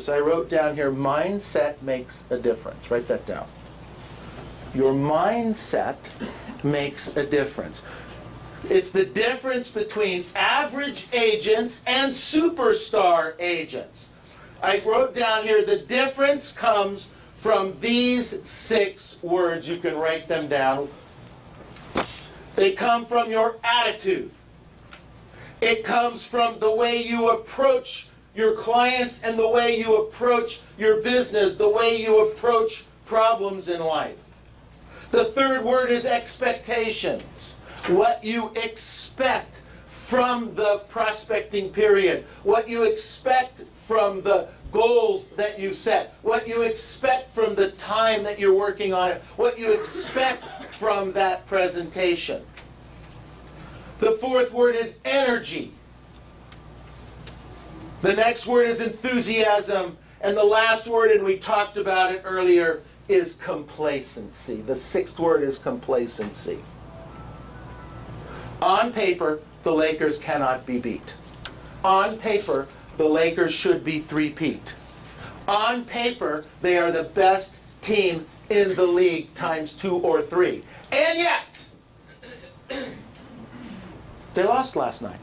words. I wrote down here, mindset makes a difference. Write that down. Your mindset makes a difference. It's the difference between average agents and superstar agents. I wrote down here, the difference comes from these 6 words. You can write them down. They come from your attitude. It comes from the way you approach your clients and the way you approach your business, the way you approach problems in life. The third word is expectations. What you expect from the prospecting period. What you expect from the goals that you set. What you expect from the time that you're working on it. What you expect from that presentation. The fourth word is energy. The next word is enthusiasm. And the last word, and we talked about it earlier, is complacency. The 6th word is complacency. On paper, the Lakers cannot be beat. On paper, the Lakers should be three-peat. On paper, they are the best team in the league times 2 or 3. And yet, they lost last night.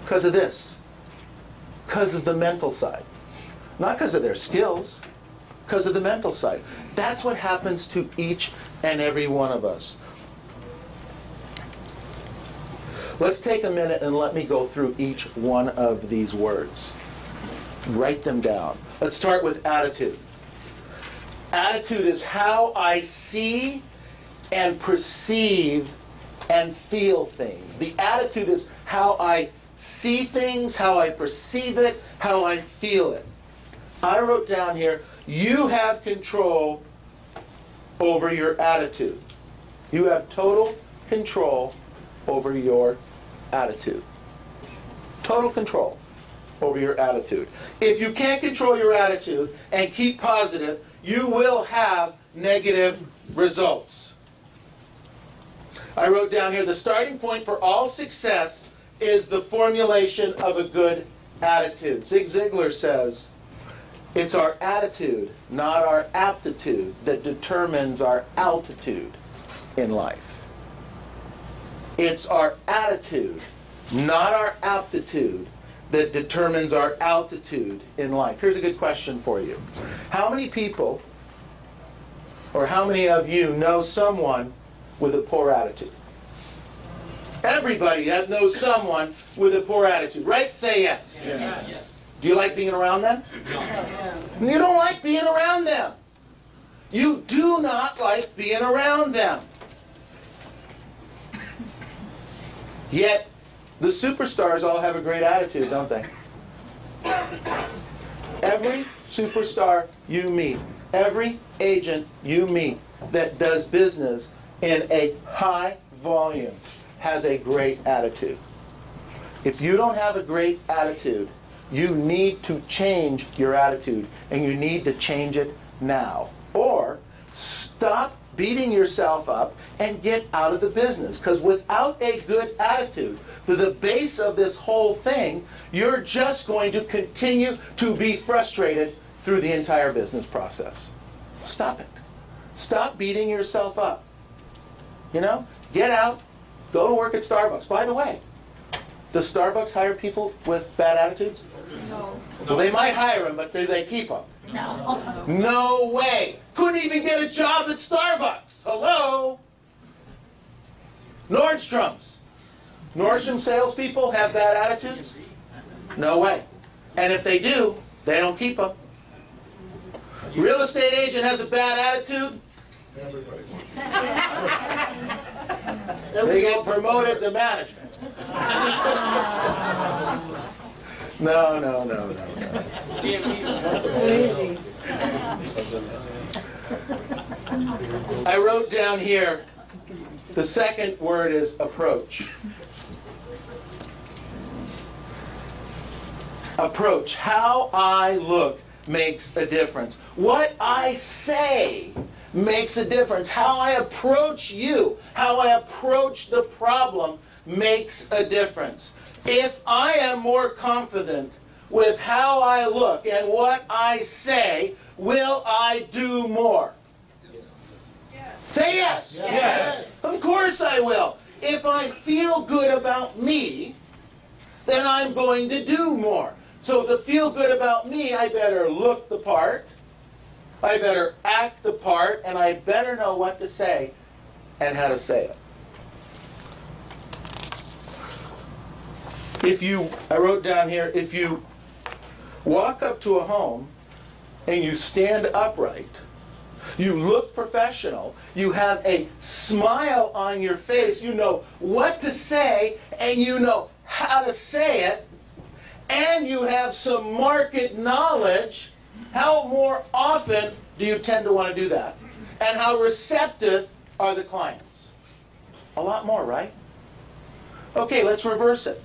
Because of this. Because of the mental side. Not because of their skills. Because of the mental side. That's what happens to each and every one of us. Let's take a minute and let me go through each one of these words. Write them down. Let's start with attitude. Attitude is how I see and perceive and feel things. The attitude is how I see things, how I perceive it, how I feel it. I wrote down here, you have control over your attitude. You have total control over your attitude. Total control over your attitude. If you can't control your attitude and keep positive, you will have negative results. I wrote down here, the starting point for all success is the formulation of a good attitude. Zig Ziglar says, it's our attitude, not our aptitude, that determines our altitude in life. It's our attitude, not our aptitude, that determines our altitude in life. Here's a good question for you. How many people, or how many of you know someone with a poor attitude? Everybody knows someone with a poor attitude, right? Say yes. Yes. Do you like being around them? No. You don't like being around them. You do not like being around them. Yet, the superstars all have a great attitude, don't they? Every superstar you meet, every agent you meet that does business in a high volume has a great attitude. If you don't have a great attitude, you need to change your attitude, and you need to change it now. Or stop beating yourself up and get out of the business. Because without a good attitude, the base of this whole thing, you're just going to continue to be frustrated through the entire business process. Stop it. Stop beating yourself up. You know, get out, go to work at Starbucks. By the way, does Starbucks hire people with bad attitudes? No. Well, they might hire them, but do they keep them? No. No way. Couldn't even get a job at Starbucks. Hello? Nordstrom's. Nordstrom salespeople have bad attitudes? No way. And if they do, they don't keep them. Real estate agent has a bad attitude? They get promoted to management. No. That's crazy. I wrote down here, the second word is approach. Approach. How I look makes a difference. What I say makes a difference. How I approach you, how I approach the problem makes a difference. If I am more confident with how I look and what I say, will I do more? Say yes. Yes. Of course I will. If I feel good about me, then I'm going to do more. So to feel good about me, I better look the part, I better act the part, and I better know what to say and how to say it. I wrote down here, if you walk up to a home and you stand upright, you look professional, you have a smile on your face, you know what to say and you know how to say it, and you have some market knowledge, how more often do you tend to want to do that? And how receptive are the clients? A lot more, right? Okay, let's reverse it.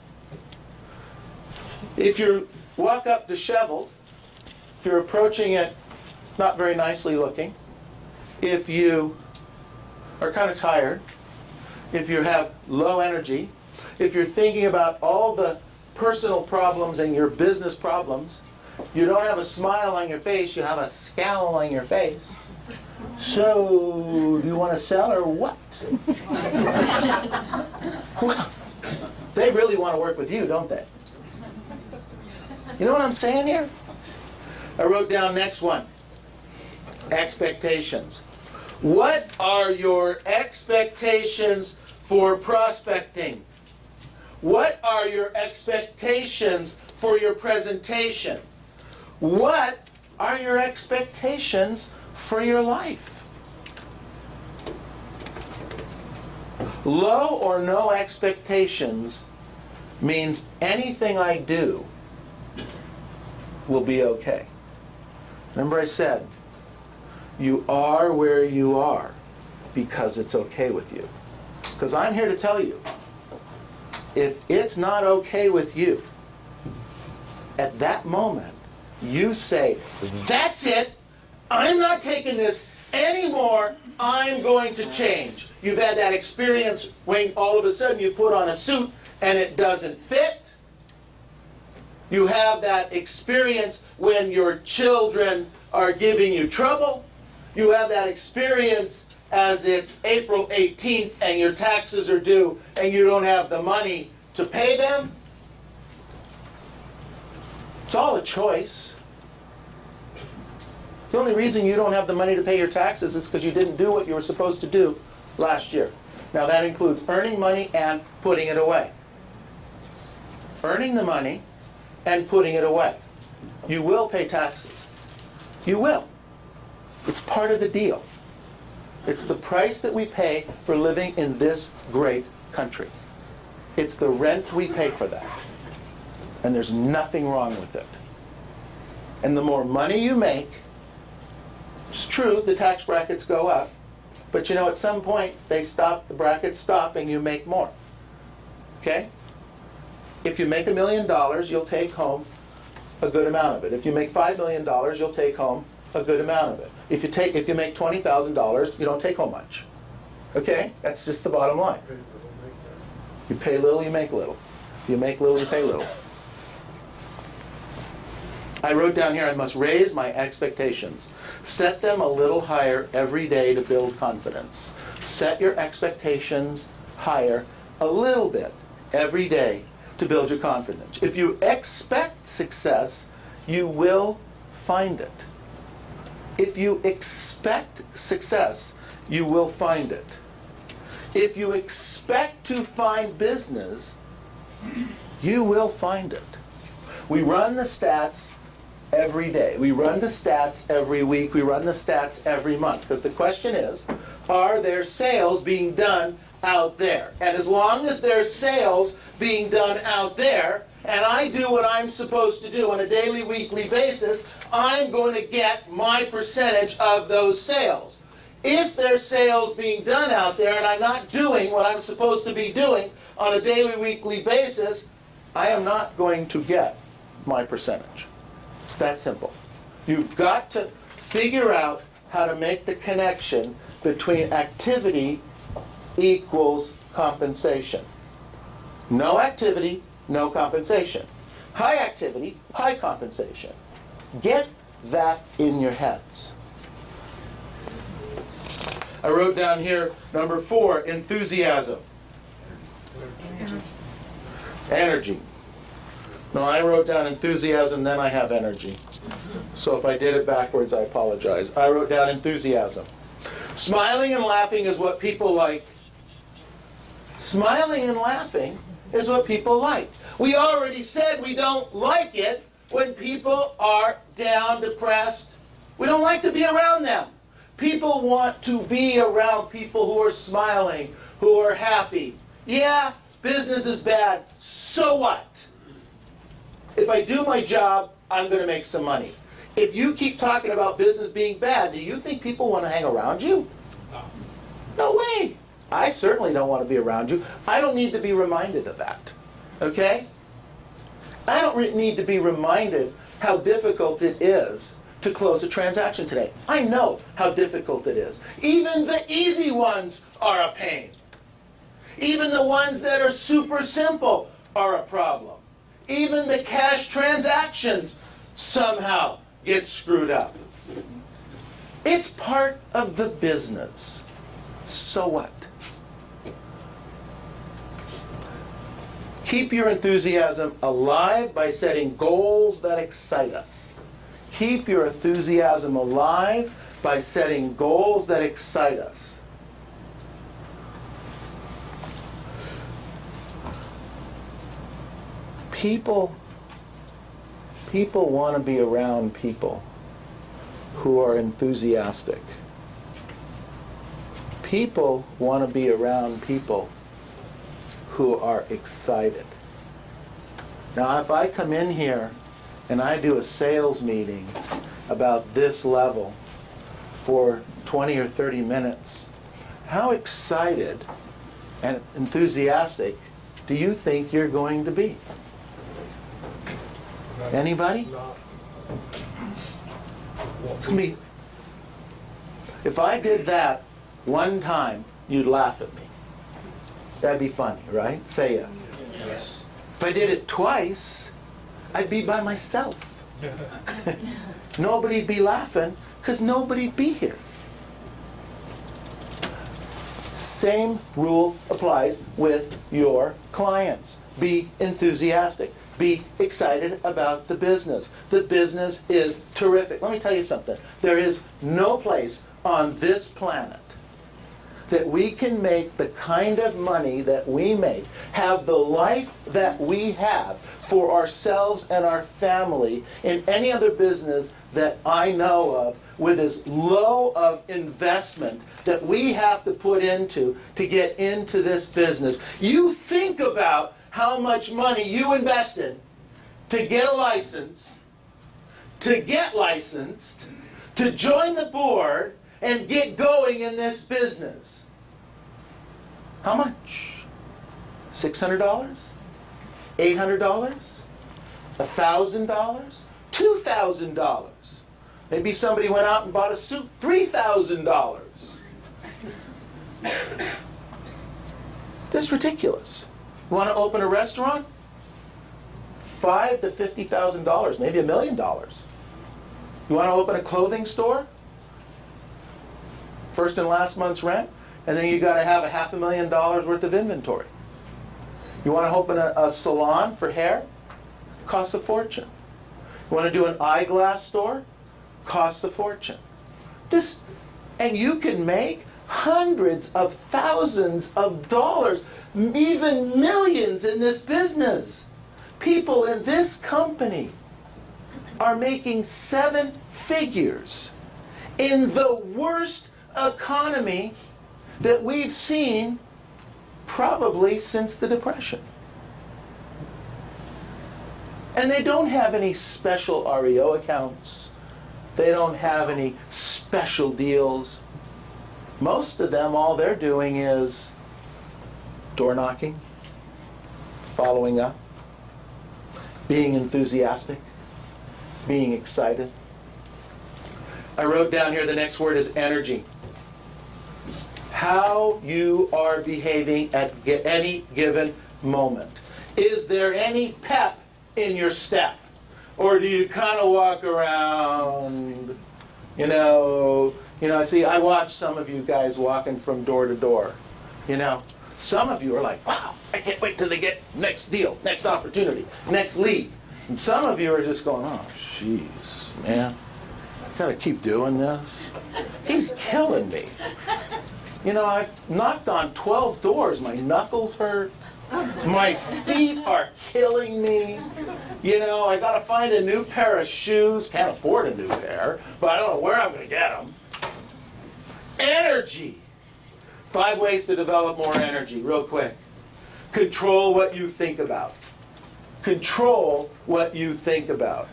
If you walk up disheveled, if you're approaching it not very nicely looking, if you are kind of tired, if you have low energy, if you're thinking about all the personal problems and your business problems, you don't have a smile on your face, you have a scowl on your face. So, do you want to sell or what? Well, they really want to work with you, don't they? You know what I'm saying here? I wrote down next one. Expectations. What are your expectations for prospecting? What are your expectations for your presentation? What are your expectations for your life? Low or no expectations means anything I do will be okay. Remember I said, you are where you are because it's okay with you. Because I'm here to tell you, if it's not okay with you, at that moment, you say, that's it, I'm not taking this anymore, I'm going to change. You've had that experience when all of a sudden you put on a suit and it doesn't fit. You have that experience when your children are giving you trouble. You have that experience as it's April 18th and your taxes are due and you don't have the money to pay them. It's all a choice. The only reason you don't have the money to pay your taxes is because you didn't do what you were supposed to do last year. Now that includes earning money and putting it away. Earning the money and putting it away. You will pay taxes. You will. It's part of the deal. It's the price that we pay for living in this great country. It's the rent we pay for that. And there's nothing wrong with it. And the more money you make, it's true, the tax brackets go up, but you know, at some point, they stop, the brackets stop, and you make more. Okay? If you make $1 million, you'll take home a good amount of it. If you make $5 million, you'll take home a good amount of it. If you make $20,000, you don't take home much. Okay? That's just the bottom line. You pay little, you make little. You make little, you pay little. I wrote down here, I must raise my expectations. Set them a little higher every day to build confidence. Set your expectations higher a little bit every day to build your confidence. If you expect success, you will find it. If you expect success, you will find it. If you expect to find business, you will find it. We run the stats every day. We run the stats every week. We run the stats every month. Because the question is, are there sales being done out there? And as long as there's sales being done out there, and I do what I'm supposed to do on a daily, weekly basis, I'm going to get my percentage of those sales. If there's sales being done out there and I'm not doing what I'm supposed to be doing on a daily, weekly basis, I am not going to get my percentage. It's that simple. You've got to figure out how to make the connection between activity equals compensation. No activity, no compensation. High activity, high compensation. Get that in your heads. I wrote down here, number 4, enthusiasm. Energy. No, I wrote down enthusiasm, then I have energy. So if I did it backwards, I apologize. I wrote down enthusiasm. Smiling and laughing is what people like. Smiling and laughing is what people like. We already said we don't like it when people are down, depressed. We don't like to be around them. People want to be around people who are smiling, who are happy. Yeah, business is bad. So what? If I do my job, I'm going to make some money. If you keep talking about business being bad, do you think people want to hang around you? No way. I certainly don't want to be around you. I don't need to be reminded of that. Okay? I don't need to be reminded how difficult it is to close a transaction today. I know how difficult it is. Even the easy ones are a pain. Even the ones that are super simple are a problem. Even the cash transactions somehow get screwed up. It's part of the business. So what? Keep your enthusiasm alive by setting goals that excite us. Keep your enthusiasm alive by setting goals that excite us. People want to be around people who are enthusiastic. People want to be around people who are excited. Now, if I come in here and I do a sales meeting about this level for 20 or 30 minutes, how excited and enthusiastic do you think you're going to be? Anybody? It's going to be, if I did that one time, you'd laugh at me. That'd be funny, right? Say yes. Yes. If I did it twice, I'd be by myself. Nobody'd be laughing because nobody'd be here. Same rule applies with your clients. Be enthusiastic. Be excited about the business. The business is terrific. Let me tell you something. There is no place on this planet that we can make the kind of money that we make, have the life that we have for ourselves and our family in any other business that I know of with as low of investment that we have to put into to get into this business. You think about how much money you invested to get a license, to get licensed, to join the board, and get going in this business. How much? $600? $800? $1,000? $2,000? Maybe somebody went out and bought a suit, $3,000. This is ridiculous. You want to open a restaurant? $5,000 to $50,000, maybe $1 million. You want to open a clothing store? First and last month's rent, and then you got to have $500,000 worth of inventory. You want to open a salon for hair? Costs a fortune. You want to do an eyeglass store? Costs a fortune. And you can make hundreds of thousands of dollars, even millions in this business. People in this company are making 7 figures in the worst economy that we've seen probably since the Depression. And they don't have any special REO accounts. They don't have any special deals. Most of them, all they're doing is door knocking, following up, being enthusiastic, being excited. I wrote down here the next word is energy. How you are behaving at any given moment. Is there any pep in your step? Or do you kind of walk around, you know, see, I watch some of you guys walking from door to door, you know. Some of you are like, wow, I can't wait till they get next deal, next opportunity, next lead. And some of you are just going, oh, jeez, man, gotta keep doing this. He's killing me. You know, I've knocked on 12 doors. My knuckles hurt. My feet are killing me. You know, I gotta find a new pair of shoes. Can't afford a new pair, but I don't know where I'm gonna get them. Energy. 5 ways to develop more energy, real quick. Control what you think about. Control what you think about.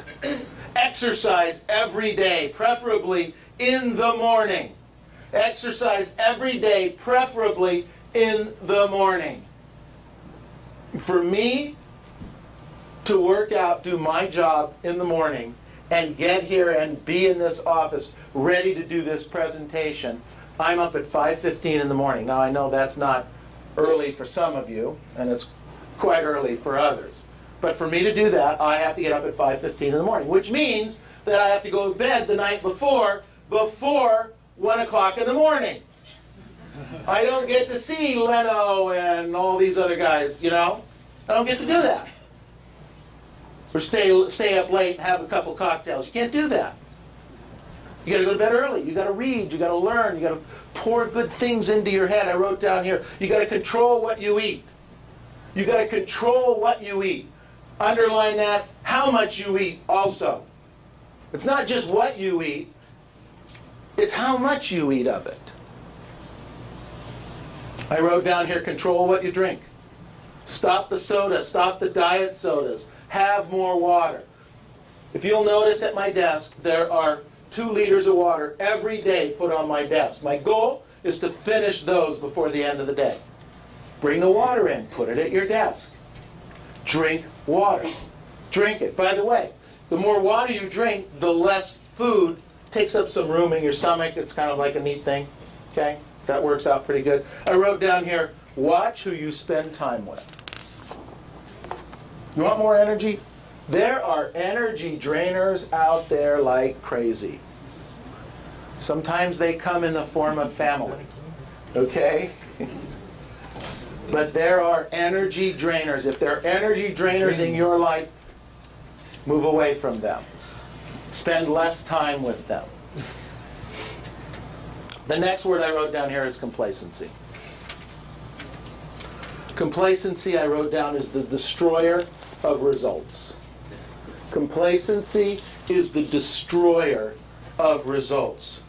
Exercise every day, preferably in the morning. Exercise every day, preferably in the morning. For me to work out, do my job in the morning, and get here and be in this office ready to do this presentation, I'm up at 5:15 in the morning. Now I know that's not early for some of you, and it's quite early for others. But for me to do that, I have to get up at 5:15 in the morning, which means that I have to go to bed the night before 1 o'clock in the morning. I don't get to see Leno and all these other guys, you know. I don't get to do that. Or stay up late and have a couple cocktails. You can't do that. You got to go to bed early. You got to read. You got to learn. You got to pour good things into your head. I wrote down here. You got to control what you eat. You got to control what you eat. Underline that. How much you eat also. It's not just what you eat. It's how much you eat of it. I wrote down here, control what you drink. Stop the soda. Stop the diet sodas. Have more water. If you'll notice at my desk, there are 2 liters of water every day put on my desk. My goal is to finish those before the end of the day. Bring the water in. Put it at your desk. Drink water. Drink it. By the way, the more water you drink, the less food takes up some room in your stomach. It's kind of like a neat thing. Okay? That works out pretty good. I wrote down here, watch who you spend time with. You want more energy? There are energy drainers out there like crazy. Sometimes they come in the form of family. Okay? But there are energy drainers. If there are energy drainers in your life, move away from them. Spend less time with them. The next word I wrote down here is complacency. Complacency, I wrote down, is the destroyer of results. Complacency is the destroyer of results.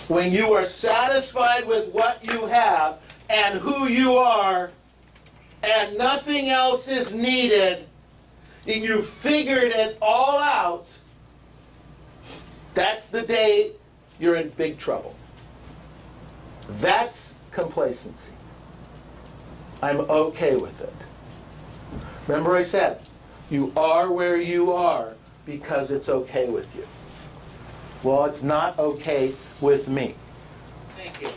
When you are satisfied with what you have and who you are, and nothing else is needed, and you've figured it all out, that's the day you're in big trouble. That's complacency. I'm okay with it. Remember I said, you are where you are because it's okay with you. Well, it's not okay with me. Thank you.